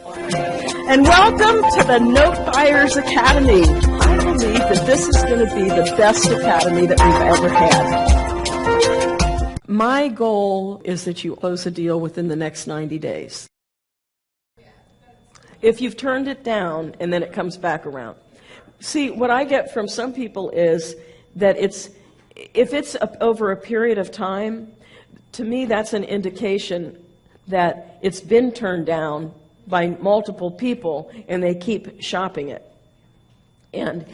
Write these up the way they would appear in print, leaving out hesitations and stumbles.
And welcome to the Note Buyers Academy. I believe that this is going to be the best academy that we've ever had. My goal is that you close a deal within the next 90 days. If you've turned it down and then it comes back around. See, what I get from some people is that if it's over a period of time, to me that's an indication that it's been turned down by multiple people and they keep shopping it. And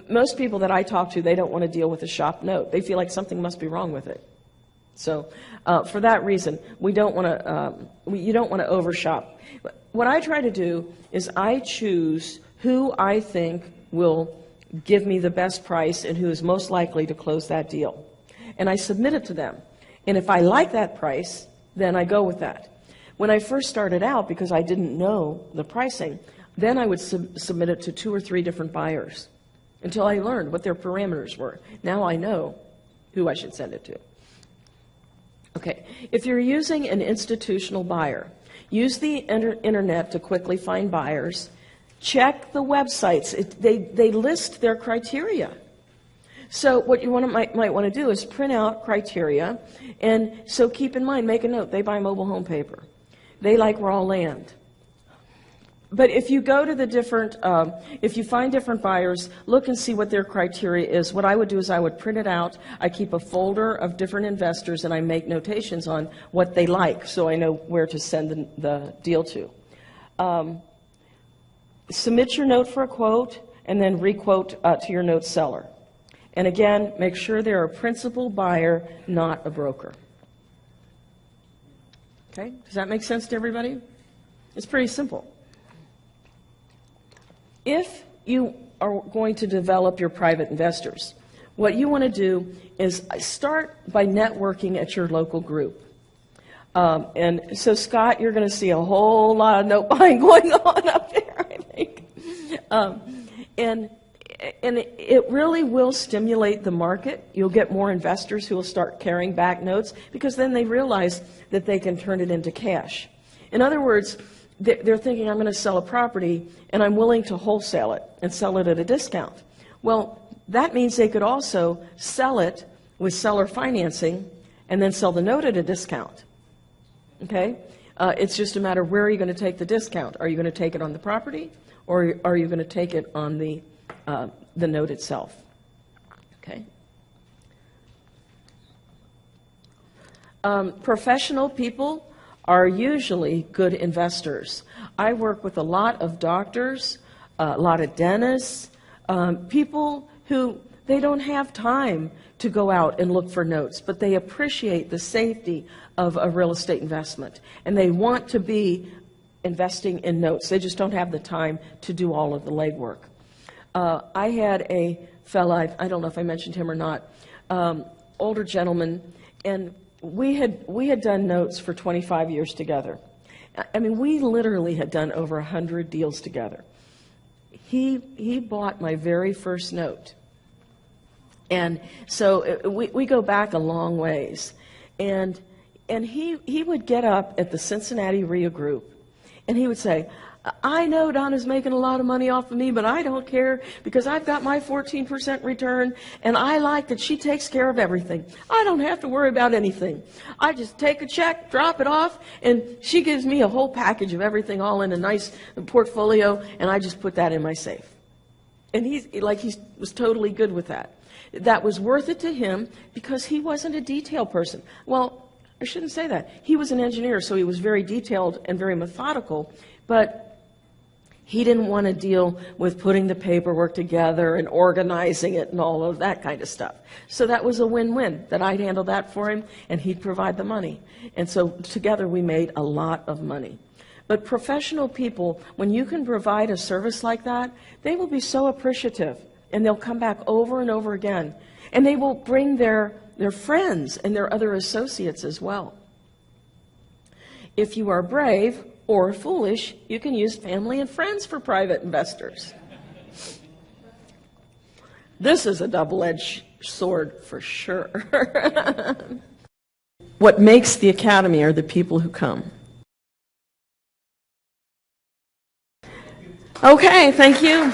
most people that I talk to, they don't want to deal with a shop note. They feel like something must be wrong with it. So for that reason, you don't want to overshop. What I try to do is I choose who I think will give me the best price and who is most likely to close that deal. And I submit it to them. And if I like that price, then I go with that. When I first started out, because I didn't know the pricing, then I would submit it to 2 or 3 different buyers until I learned what their parameters were. Now I know who I should send it to. Okay, if you're using an institutional buyer, use the internet to quickly find buyers. Check the websites. They list their criteria. So what you might want to do is print out criteria, and so keep in mind, make a note, they buy mobile home paper. They like raw land. But if you go to the different, if you find different buyers, look and see what their criteria is. What I would do is I would print it out. I keep a folder of different investors and I make notations on what they like so I know where to send the deal to. Submit your note for a quote and then requote to your note seller. And again, make sure they're a principal buyer, not a broker. Okay, does that make sense to everybody? It's pretty simple. If you are going to develop your private investors, what you want to do is start by networking at your local group. And so, Scott, you're going to see a whole lot of note buying going on up there, I think. And it really will stimulate the market. You'll get more investors who will start carrying back notes because then they realize that they can turn it into cash. In other words, they're thinking, I'm going to sell a property and I'm willing to wholesale it and sell it at a discount. Well, that means they could also sell it with seller financing and then sell the note at a discount. Okay? It's just a matter of where are you going to take the discount. Are you going to take it on the property or are you going to take it on the note itself? Okay. Professional people are usually good investors. I work with a lot of doctors, a lot of dentists, people who they don't have time to go out and look for notes, but they appreciate the safety of a real estate investment, and they want to be investing in notes. They just don't have the time to do all of the legwork. I had a fellow, I don't know if I mentioned him or not, older gentleman, and we had done notes for 25 years together. I mean, we literally had done over 100 deals together. He bought my very first note. And so we go back a long ways. And he would get up at the Cincinnati REIA group, and he would say, I know Donna's making a lot of money off of me, but I don't care because I've got my 14% return, and I like that she takes care of everything. I don't have to worry about anything. I just take a check, drop it off, and she gives me a whole package of everything all in a nice portfolio, and I just put that in my safe. And he was totally good with that. That was worth it to him because he wasn't a detail person. Well, I shouldn't say that. He was an engineer, so he was very detailed and very methodical, but he didn't want to deal with putting the paperwork together and organizing it and all of that kind of stuff. So that was a win-win, that I'd handle that for him and he'd provide the money. And so together we made a lot of money. But professional people, when you can provide a service like that, they will be so appreciative and they'll come back over and over again. And they will bring their friends and their other associates as well. If you are brave or foolish, you can use family and friends for private investors. This is a double-edged sword for sure. What makes the Academy are the people who come. Okay, thank you.